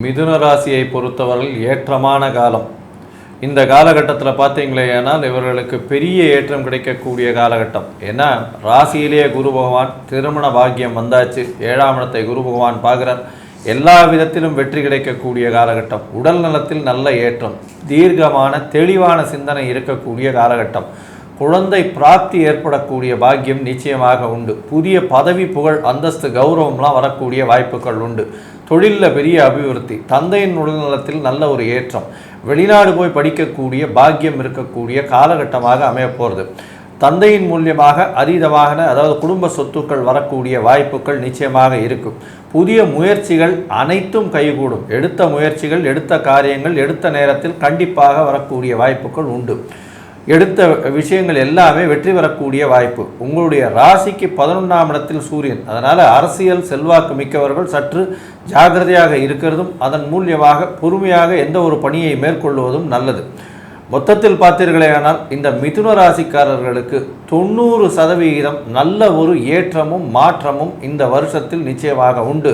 மிதுன ராசியை பொறுத்தவரையில் ஏற்றமான காலம். இந்த காலகட்டத்தில் பார்த்தீங்களேனால் இவர்களுக்கு பெரிய ஏற்றம் கிடைக்கக்கூடிய காலகட்டம். ஏன்னா ராசியிலேயே குரு பகவான், திருமண பாக்கியம் வந்தாச்சு, 7ஆம் இடத்தை குரு பகவான் பார்க்குறார். எல்லா விதத்திலும் வெற்றி கிடைக்கக்கூடிய காலகட்டம். உடல் நலத்தில் நல்ல ஏற்றம், தீர்க்கமான தெளிவான சிந்தனை இருக்கக்கூடிய காலகட்டம். குழந்தை பிராப்தி ஏற்படக்கூடிய பாக்கியம் நிச்சயமாக உண்டு. புதிய பதவி, புகழ், அந்தஸ்து, கௌரவம்லாம் வரக்கூடிய வாய்ப்புகள் உண்டு. தொழிலில் பெரிய அபிவிருத்தி, தந்தையின் உடல்நலத்தில் நல்ல ஒரு ஏற்றம், வெளிநாடு போய் படிக்கக்கூடிய பாக்கியம் இருக்கக்கூடிய காலகட்டமாக அமையப்போகிறது. தந்தையின் மூலியமாக அதீதமாக, அதாவது குடும்ப சொத்துக்கள் வரக்கூடிய வாய்ப்புகள் நிச்சயமாக இருக்கும். புதிய முயற்சிகள் அனைத்தும் கைகூடும். எடுத்த முயற்சிகள், எடுத்த காரியங்கள் எடுத்த நேரத்தில் கண்டிப்பாக வரக்கூடிய வாய்ப்புகள் உண்டு. எடுத்த விஷயங்கள் எல்லாமே வெற்றி பெறக்கூடிய வாய்ப்பு. உங்களுடைய ராசிக்கு 11ஆம் இடத்தில் சூரியன். அதனால் அரசியல் செல்வாக்கு மிக்கவர்கள் சற்று ஜாகிரதையாக இருக்கிறதும், அதன் மூலியமாக பொறுமையாக எந்த ஒரு பணியை மேற்கொள்வதும் நல்லது. மொத்தத்தில் பார்த்தீர்களேயானால் இந்த மிதுன ராசிக்காரர்களுக்கு 90% நல்ல ஒரு ஏற்றமும் மாற்றமும் இந்த வருஷத்தில் நிச்சயமாக உண்டு.